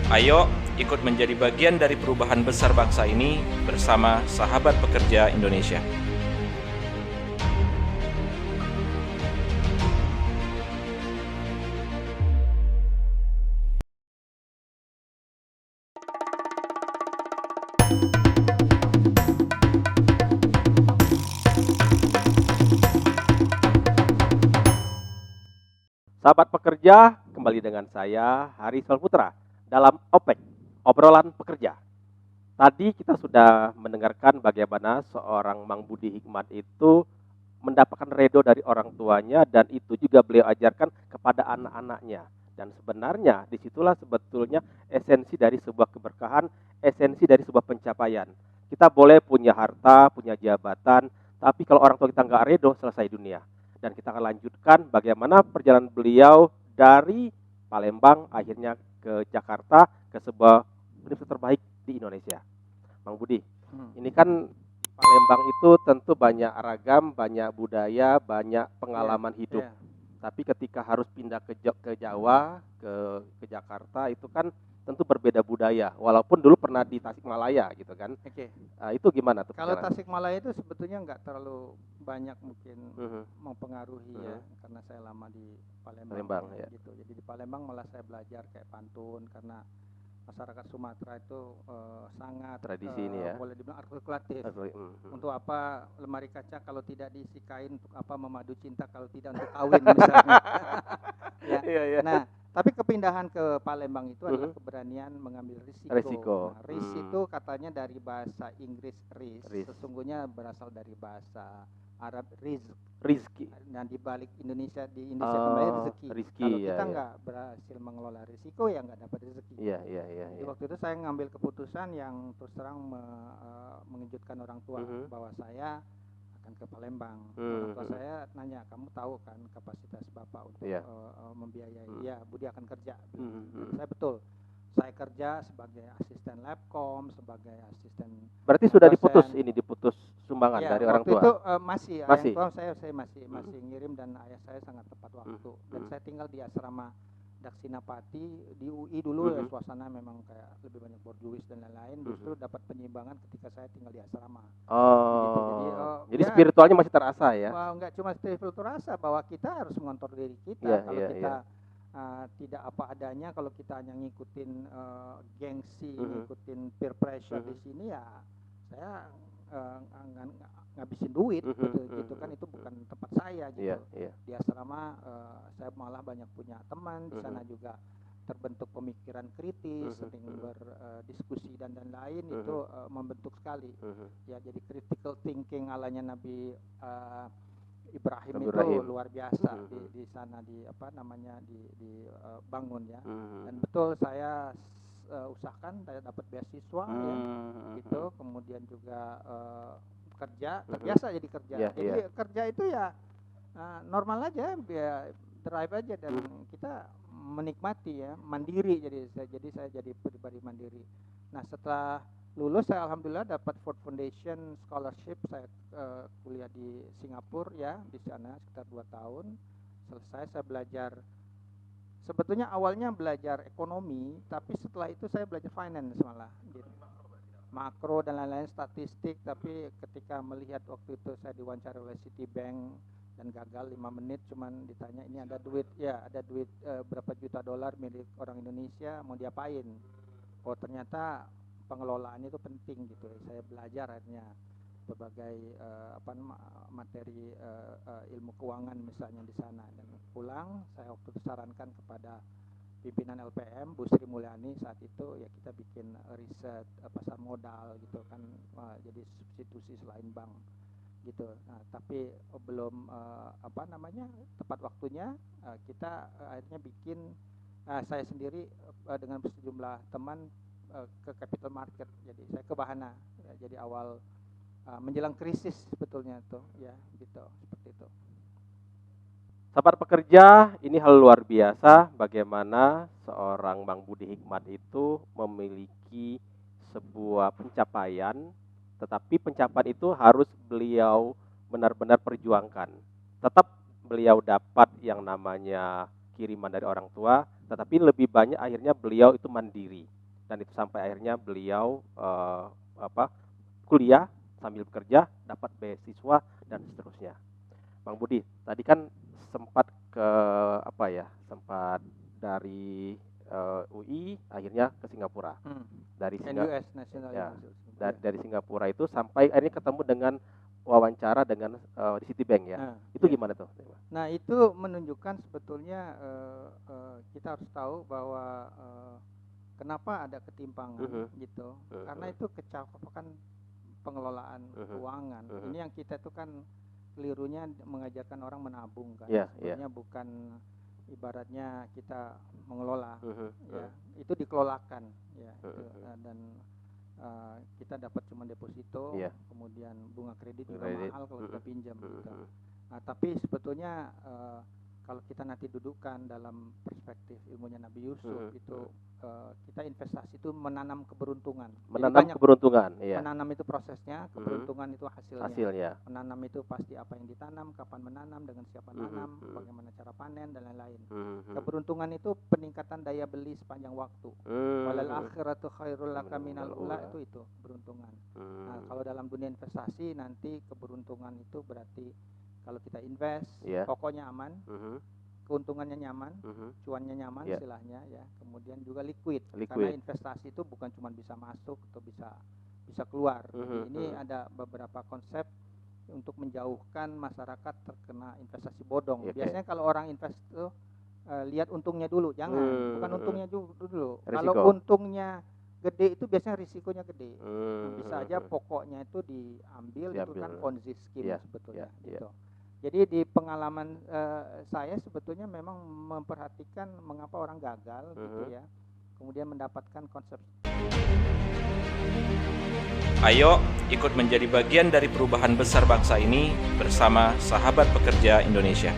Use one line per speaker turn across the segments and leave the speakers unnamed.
Ayo ikut menjadi bagian dari perubahan besar bangsa ini bersama Sahabat Pekerja Indonesia.
Sahabat pekerja, kembali dengan saya Haris Putra dalam OPEK, obrolan pekerja. Tadi kita sudah mendengarkan bagaimana seorang Mang Budi Hikmat itu mendapatkan redo dari orang tuanya dan itu juga beliau ajarkan kepada anak-anaknya. Dan sebenarnya disitulah sebetulnya esensi dari sebuah keberkahan, esensi dari sebuah pencapaian. Kita boleh punya harta, punya jabatan, tapi kalau orang tua kita nggak redo, selesai dunia. Dan kita akan lanjutkan bagaimana perjalanan beliau dari Palembang akhirnya ke Jakarta, ke sebuah universitas terbaik di Indonesia. Bang Budi, ini kan Palembang itu tentu banyak ragam, banyak budaya, banyak pengalaman hidup. Tapi ketika harus pindah ke Jawa, ke Jakarta itu kan tentu berbeda budaya. Walaupun dulu pernah di Tasikmalaya gitu kan.
Oke.
Itu gimana tuh?
Kalau Tasikmalaya itu sebetulnya nggak terlalu banyak mungkin mempengaruhi ya, karena saya lama di Palembang
ya.
gitu. Jadi di Palembang malah saya belajar kayak pantun karena masyarakat Sumatera itu sangat
tradisi ini ya.
Boleh dibilang artikulatif. Untuk apa lemari kaca kalau tidak diisi kain, untuk apa memadu cinta kalau tidak untuk kawin misalnya. Ya.
Iya.
Nah, tapi kepindahan ke Palembang itu adalah keberanian mengambil risiko. Nah, risk itu katanya dari bahasa Inggris risk. Sesungguhnya berasal dari bahasa Arab rizki. Dan di balik Indonesia namanya rezeki. Kalau kita nggak berhasil mengelola risiko ya nggak dapat rezeki.
Iya.
Jadi waktu itu saya ngambil keputusan yang terus terang mengejutkan orang tua bahwa saya akan ke Palembang. Orang tua saya nanya, kamu tahu kan kapasitas bapak untuk membiayai? Ya, Budi akan kerja. Saya betul. Saya kerja sebagai asisten labcom, sebagai asisten.
Berarti sudah diputus sumbangan dari orang tua.
Waktu itu masih. Ayah tua saya masih ngirim dan ayah saya sangat tepat waktu. Dan saya tinggal di asrama Daksinapati di UI dulu ya, suasana memang kayak lebih banyak borjuis dan lain-lain. Justru dapat penyimbangan ketika saya tinggal di asrama. Gitu.
Jadi spiritualnya masih terasa ya?
Enggak cuma spiritual terasa, bahwa kita harus mengontrol diri kita. Kalau kita tidak apa adanya, kalau kita hanya ngikutin gengsi, ngikutin peer pressure di sini ya saya ngabisin duit gitu kan, itu bukan tempat saya gitu. Di asrama saya malah banyak punya teman di sana, juga terbentuk pemikiran kritis, sering berdiskusi dan lain itu membentuk sekali. Ya, jadi critical thinking alanya Nabi Ibrahim itu luar biasa di sana, dibangun ya. Dan betul saya usahakan saya dapat beasiswa ya gitu, kemudian juga kerja, terbiasa jadi kerja. Jadi kerja itu ya normal aja, ya drive aja, dan kita menikmati ya, mandiri. Jadi saya jadi pribadi mandiri. Nah, setelah lulus saya alhamdulillah dapat Ford Foundation scholarship. Saya kuliah di Singapura ya, di sana sekitar 2 tahun. Selesai saya belajar, sebetulnya awalnya belajar ekonomi, tapi setelah itu saya belajar finance malah gitu. Makro dan lain-lain, statistik. Tapi ketika melihat waktu itu saya diwawancara oleh Citibank dan gagal 5 menit, cuman ditanya ini ada duit berapa juta dolar milik orang Indonesia, mau diapain? Oh, ternyata pengelolaan itu penting gitu. Saya belajar akhirnya berbagai materi ilmu keuangan misalnya di sana. Dan pulang saya waktu itu sarankan kepada pimpinan LPM Bu Sri Mulyani saat itu, ya kita bikin riset pasar modal gitu kan, jadi substitusi selain bank gitu. Nah, tapi belum tepat waktunya, kita akhirnya bikin, saya sendiri dengan sejumlah teman ke capital market. Jadi saya ke Bahana ya, jadi awal menjelang krisis sebetulnya tuh ya gitu, seperti itu.
Sahabat pekerja, ini hal luar biasa bagaimana seorang Bang Budi Hikmat itu memiliki sebuah pencapaian, tetapi pencapaian itu harus beliau benar-benar perjuangkan. Tetap beliau dapat yang namanya kiriman dari orang tua, tetapi lebih banyak akhirnya beliau itu mandiri. dan itu sampai akhirnya beliau kuliah sambil bekerja, dapat beasiswa dan seterusnya. Bang Budi, tadi kan sempat sempat dari UI akhirnya ke Singapura. Dari
NUS National
ya,
University.
dari Singapura itu sampai akhirnya ketemu dengan wawancara dengan di Citibank ya. Itu gimana tuh?
Nah, itu menunjukkan sebetulnya kita harus tahu bahwa kenapa ada ketimpangan gitu. Karena itu kecakupan pengelolaan keuangan. Ini yang kita itu kan kelirunya mengajarkan orang menabung kan. Sebenarnya bukan ibaratnya kita mengelola ya. Itu dikelolakan ya. Dan kita dapat cuma deposito, kemudian bunga kredit juga mahal kalau kita pinjam gitu. Nah, tapi sebetulnya kalau kita nanti dudukkan dalam perspektif ilmunya Nabi Yusuf itu kita investasi itu menanam keberuntungan. Menanam itu prosesnya, keberuntungan itu hasilnya. Menanam itu pasti apa yang ditanam, kapan menanam, dengan siapa menanam, bagaimana cara panen dan lain-lain. Keberuntungan itu peningkatan daya beli sepanjang waktu. Walal akhiratu khairul laka minal ula, itu keberuntungan. Nah, kalau dalam dunia investasi nanti keberuntungan itu berarti kalau kita invest, pokoknya aman, keuntungannya nyaman, cuannya nyaman istilahnya ya. Kemudian juga liquid. Karena investasi itu bukan cuma bisa masuk atau bisa keluar. Jadi ini ada beberapa konsep untuk menjauhkan masyarakat terkena investasi bodong. Biasanya kalau orang invest itu lihat untungnya dulu, jangan, bukan untungnya dulu. Kalau untungnya gede itu biasanya risikonya gede. Bisa aja pokoknya itu diambil. Itu kan Ponzi scheme sebetulnya gitu. Jadi di pengalaman saya sebetulnya memang memperhatikan mengapa orang gagal gitu ya. Kemudian mendapatkan konsep.
Ayo ikut menjadi bagian dari perubahan besar bangsa ini bersama Sahabat Pekerja Indonesia.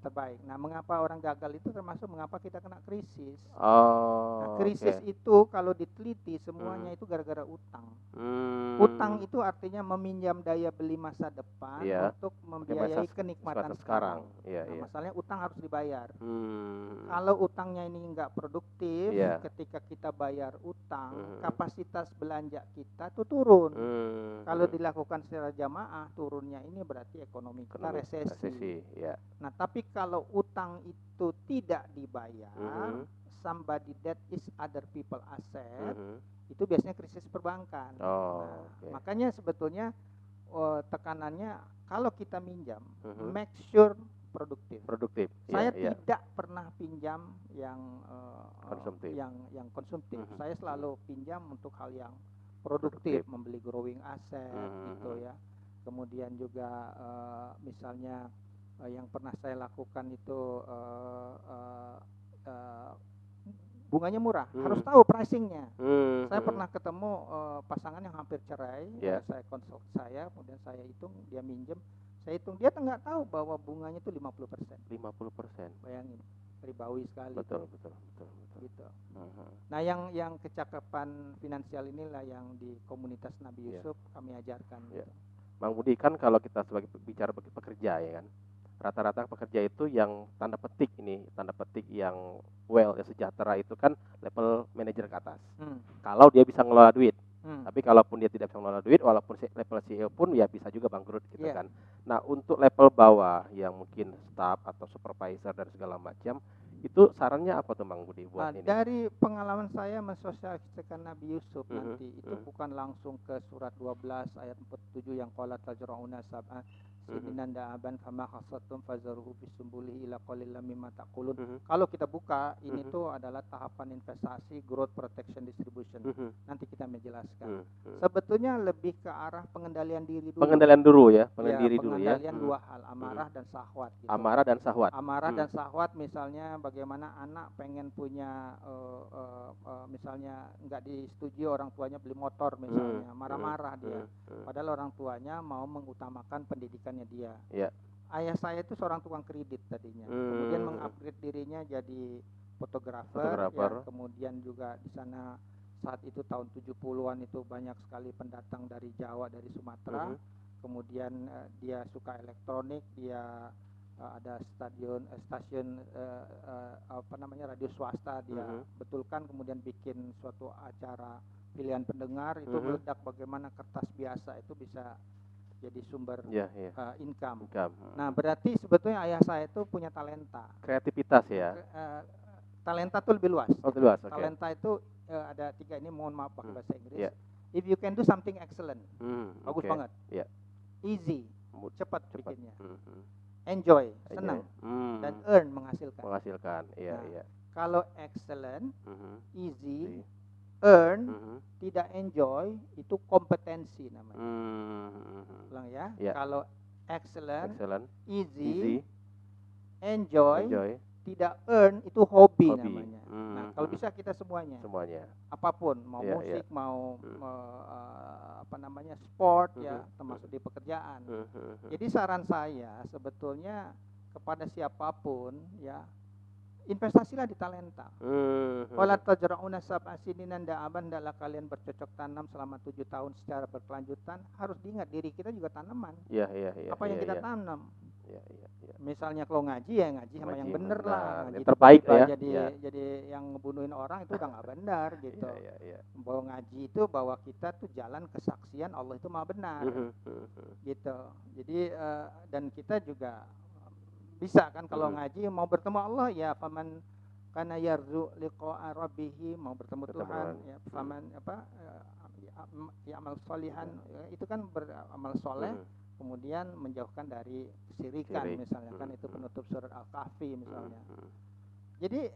Terbaik. Nah, mengapa orang gagal itu termasuk mengapa kita kena krisis.
Nah,
krisis itu kalau diteliti semuanya itu gara-gara utang. Utang itu artinya meminjam daya beli masa depan untuk membiayai kenikmatan sekarang. Nah, masalahnya utang harus dibayar. Kalau utangnya ini nggak produktif, ketika kita bayar utang, kapasitas belanja kita tuh turun. Kalau dilakukan secara jamaah, turunnya ini berarti ekonomi kita resesi. Nah, tapi kalau utang itu tidak dibayar, somebody that is other people asset, itu biasanya krisis perbankan. Makanya sebetulnya tekanannya kalau kita minjam, make sure produktif. Saya tidak pernah pinjam yang konsumtif. Yang konsumtif. Saya selalu pinjam untuk hal yang produktif, membeli growing asset gitu ya. Kemudian juga misalnya yang pernah saya lakukan itu bunganya murah, harus tahu pricingnya. Saya pernah ketemu pasangan yang hampir cerai, saya konsult kemudian saya hitung, dia minjem, saya hitung, dia nggak tahu bahwa bunganya itu 50%. Bayangin, ribawi sekali. Betul. Gitu. Nah, yang kecakapan finansial inilah yang di komunitas Nabi Yusuf kami ajarkan. Gitu.
Bang Budi, kan kalau kita sebagai bicara pekerja ya kan, rata-rata pekerja itu yang tanda petik yang sejahtera itu kan level manajer ke atas. Kalau dia bisa ngelola duit. Tapi kalaupun dia tidak bisa ngelola duit, walaupun level CEO pun ya bisa juga bangkrut gitu kan. Nah, untuk level bawah yang mungkin staff atau supervisor dan segala macam, itu sarannya apa tuh Bang Budi buat ini? Dari
pengalaman saya mensosialisasikan Nabi Yusuf nanti itu bukan langsung ke surat 12 ayat 47 yang qala tajra'una sab'a sininan da'aban fama khasatum fazaruhu bisumbulihi ila qalilan mimma taqulun. Kalau kita buka ini tuh adalah tahapan investasi, growth, protection, distribution. Nanti kita menjelaskan. Sebetulnya lebih ke arah pengendalian diri dulu. Pengendalian dua hal, amarah dan syahwat gitu. Amarah dan syahwat misalnya bagaimana anak pengen punya misalnya nggak disetujui orang tuanya beli motor misalnya, marah-marah dia. Padahal orang tuanya mau mengutamakan pendidikannya dia. Ayah saya itu seorang tukang kredit tadinya. Kemudian mengupgrade dirinya jadi fotografer. Ya, kemudian juga di sana saat itu tahun 70-an itu banyak sekali pendatang dari Jawa, dari Sumatera. kemudian dia suka elektronik, dia ada stasiun radio swasta dia betulkan, kemudian bikin suatu acara pilihan pendengar itu meledak, bagaimana kertas biasa itu bisa jadi sumber income. Nah, berarti sebetulnya ayah saya itu punya talenta.
Kreativitas ya.
Talenta itu lebih luas.
Oh, luas. Okay.
Talenta itu ada 3 ini, mohon maaf pakai bahasa Inggris. If you can do something excellent, bagus banget. Easy, cepat bikinnya. Enjoy, senang, dan earn, menghasilkan. Kalau excellent, easy, earn, tidak enjoy, itu kompetensi namanya. Ulang ya. Kalau excellent, easy, enjoy, tidak earn, itu hobi. Namanya. Nah, kalau bisa kita semuanya. Apapun, mau musik, mau sport ya, termasuk di pekerjaan. Jadi saran saya sebetulnya kepada siapapun ya, investasilah di talenta. Wala tajra'una sab'a sininan da'aban, hendaklah kalian bercocok tanam selama 7 tahun secara berkelanjutan. Harus diingat diri kita juga tanaman. Apa yang kita tanam? Misalnya kalau ngaji ya ngaji sama yang bener lah. Ngaji
terbaik ya.
Jadi yang ngebunuhin orang itu udah nggak benar gitu. Bahwa ngaji itu bahwa kita tuh jalan kesaksian Allah itu maha benar. Gitu. Jadi dan kita juga bisa kan kalau ngaji mau bertemu Allah ya, faman kana yarzu liqa'a rabbih, mau bertemu Tuhan ya, faman ya amal solihan itu kan beramal soleh, kemudian menjauhkan dari kesirikan misalnya kan, itu penutup surat Al-Kahfi misalnya. Jadi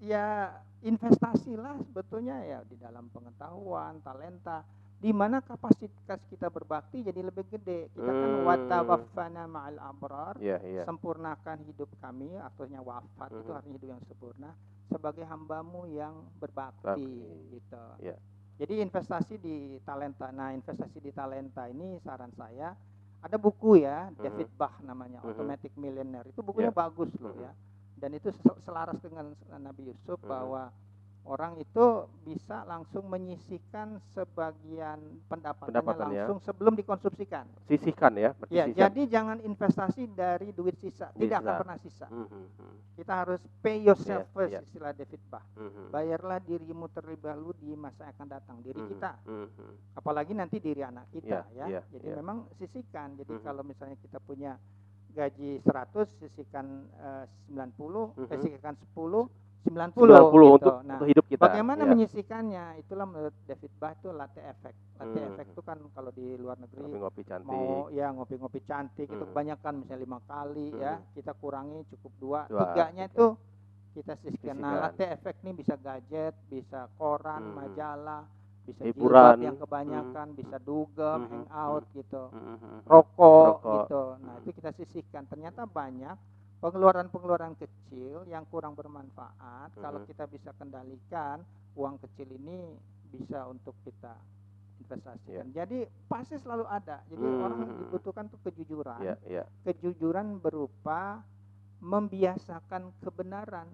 ya investasilah sebetulnya ya di dalam pengetahuan, talenta, di mana kapasitas kita berbakti jadi lebih gede. Kita kan watawaffana ma'al abrar, sempurnakan hidup kami, artinya wafat itu artinya hidup yang sempurna sebagai hambamu yang berbakti gitu. Jadi investasi di talenta. Nah, investasi di talenta ini saran saya, ada buku ya, David Bach namanya, Automatic Millionaire. Itu bukunya bagus loh ya. Dan itu selaras dengan Nabi Yusuf bahwa orang itu bisa langsung menyisihkan sebagian pendapatannya langsung sebelum dikonsumsikan.
Sisihkan ya.
Jadi jangan investasi dari duit sisa, tidak akan pernah sisa. Kita harus pay yourself first, istilah David Bach. Bayarlah dirimu terlebih dahulu di masa akan datang, diri kita. Apalagi nanti diri anak kita ya. Jadi memang sisihkan. Jadi kalau misalnya kita punya gaji 100, sisihkan 90, sisihkan 10, 90 gitu.
untuk hidup kita.
Bagaimana menyisihkannya? Itulah menurut David Bach itu latte effect. Latte effect itu kan kalau di luar negeri
ngopi-ngopi cantik.
Mau ya ngopi-ngopi cantik itu kebanyakan, misalnya 5 kali ya, kita kurangi cukup 2, 3-nya itu kita sisihkan. Nah, latte effect ini bisa gadget, bisa koran, majalah, bisa jilbab yang kebanyakan, bisa dugem, hangout gitu, rokok gitu. Nah, itu kita sisihkan. Ternyata banyak pengeluaran-pengeluaran kecil yang kurang bermanfaat. Kalau kita bisa kendalikan, uang kecil ini bisa untuk kita investasikan. Jadi pasti selalu ada. Jadi orang dibutuhkan tuh kejujuran. Kejujuran berupa membiasakan kebenaran,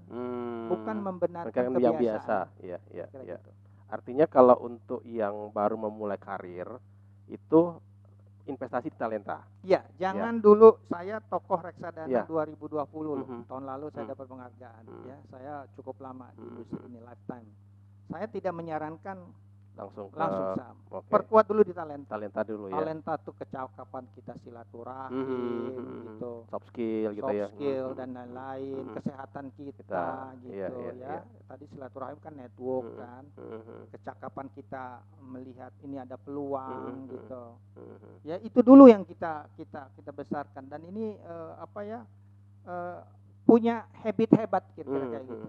bukan membenarkan kebiasaan.
Yang biasa. Gitu. Artinya kalau untuk yang baru memulai karir itu investasi di talenta.
Ya, jangan dulu saya tokoh reksadana 2020 tahun lalu saya dapat penghargaan ya. Saya cukup lama di industri ini, lifetime. Saya tidak menyarankan langsung saham. Perkuat dulu di talenta.
Talenta dulu ya.
Talenta tuh kecakapan kita silaturahim gitu.
Soft skill gitu ya.
Soft skill dan lain-lain, kesehatan kita gitu ya. Tadi silaturahim kan network kan. Kecakapan kita melihat ini ada peluang gitu. Ya itu dulu yang kita besarkan, dan ini punya habit hebat kira-kira kayak gitu.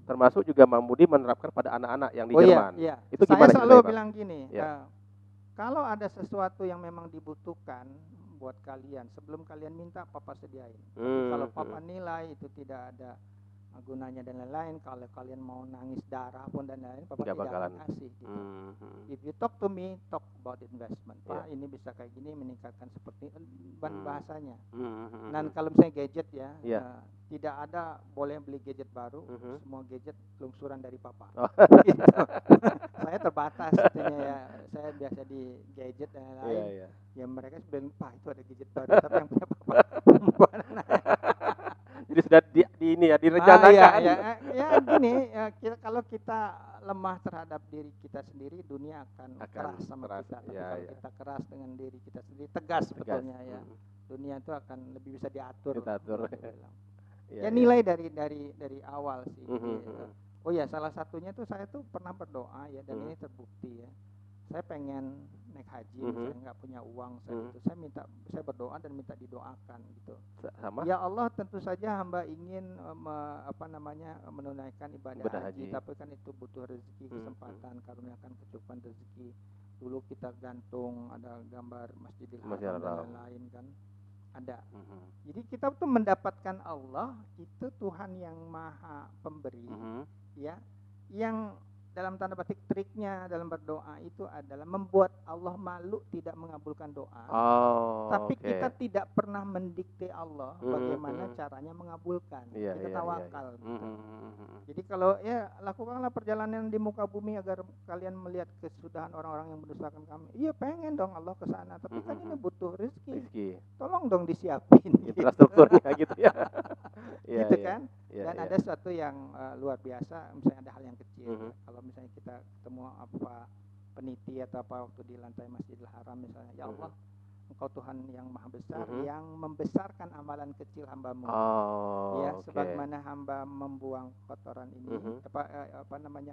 Termasuk juga Mang Budi menerapkan pada anak-anak yang di Jerman.
Iya.
Itu
saya selalu bilang gini, kalau ada sesuatu yang memang dibutuhkan buat kalian, sebelum kalian minta papa sediain. Kalau papa nilai itu tidak ada gunanya dan lain-lain. Kalau kalian mau nangis darah pun dan lain-lain, Papa
Nggak
tidak akan
bakalan.
kasih gitu. If you talk to me, talk about investment. Pak, ini bisa kayak gini, meningkatkan seperti bahasanya. Dan kalau misalnya gadget ya, tidak ada boleh beli gadget baru, semua gadget lungsuran dari Papa. Gitu. Saya terbatas katanya ya, saya biasa di gadget dan lain-lain. Ya mereka bilang, Pak itu ada gadget baru, tapi yang punya Papa
Jadi sudah direncanakan.
Ya gini, kalau kita lemah terhadap diri kita sendiri, dunia akan keras sama kita. Tapi kalau kita keras dengan diri kita sendiri, tegas sebetulnya ya, dunia itu akan lebih bisa diatur. Ya nilai dari awal sih. Oh ya, salah satunya tuh saya tuh pernah berdoa ya, dan ini terbukti ya. Saya pengen naik haji, saya nggak punya uang, saya berdoa dan minta didoakan gitu.
Sama?
Ya Allah, tentu saja hamba ingin menunaikan ibadah haji, tapi kan itu butuh rezeki, kesempatan, karuniakan kecukupan rezeki. Dulu kita gantung ada gambar Masjidil Haram dan lain-lain kan ada. Jadi kita tuh mendapatkan Allah itu Tuhan yang maha pemberi, ya, yang dalam tanda petik triknya dalam berdoa itu adalah membuat Allah malu tidak mengabulkan doa. Tapi kita tidak pernah mendikte Allah bagaimana caranya mengabulkan. Kita tawakal. Jadi kalau ya lakukanlah perjalanan di muka bumi agar kalian melihat kesudahan orang-orang yang mendustakan kami. Iya pengen dong Allah ke sana, tapi kan ini butuh rezeki. Tolong dong disiapin.
Infrastrukturnya gitu ya.
Gitu kan? Dan ada sesuatu yang luar biasa, misalnya ada hal yang kecil. Kalau misalnya kita ketemu peniti atau apa waktu di lantai Masjidil Haram misalnya, ya Allah, Engkau Tuhan yang maha besar, yang membesarkan amalan kecil hambamu. Sebagaimana hamba membuang kotoran ini,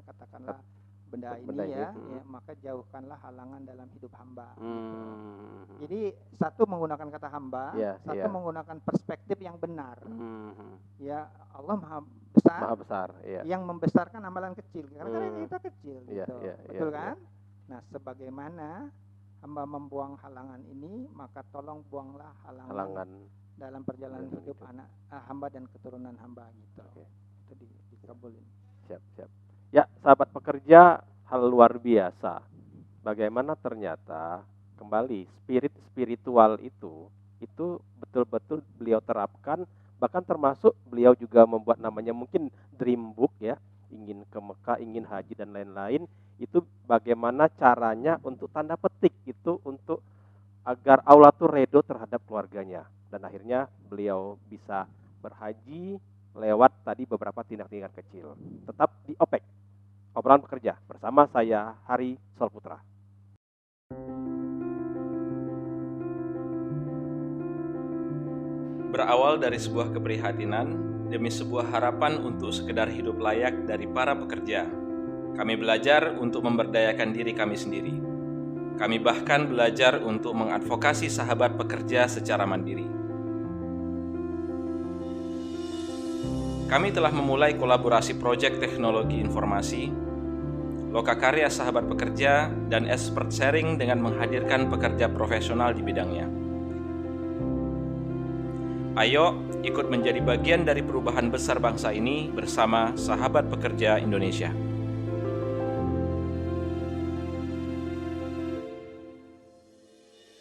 katakanlah benda ini ya, maka jauhkanlah halangan dalam hidup hamba. Jadi satu menggunakan kata hamba, satu menggunakan perspektif yang benar. Ya Allah maha besar, yang membesarkan amalan kecil, karena kita kecil, gitu. Betul kan? Nah, sebagaimana hamba membuang halangan ini, maka tolong buanglah halangan dalam perjalanan hidup anak hamba dan keturunan hamba gitu. Itu dikabulin.
Siap. Ya, sahabat pekerja, hal luar biasa. Bagaimana ternyata kembali spirit spiritual itu betul-betul beliau terapkan, bahkan termasuk beliau juga membuat namanya mungkin dream book ya, ingin ke Mekah, ingin haji dan lain-lain. Itu bagaimana caranya untuk tanda petik itu untuk agar Allah tuh redo terhadap keluarganya, dan akhirnya beliau bisa berhaji lewat tadi beberapa tindak-tindakan kecil. Tetap di OPEC, obrolan pekerja, bersama saya Hari Solputra.
Berawal dari sebuah keprihatinan demi sebuah harapan untuk sekedar hidup layak dari para pekerja, kami belajar untuk memberdayakan diri kami sendiri. Kami bahkan belajar untuk mengadvokasi sahabat pekerja secara mandiri. Kami telah memulai kolaborasi proyek teknologi informasi, lokakarya sahabat pekerja, dan expert sharing dengan menghadirkan pekerja profesional di bidangnya. Ayo ikut menjadi bagian dari perubahan besar bangsa ini bersama Sahabat Pekerja Indonesia.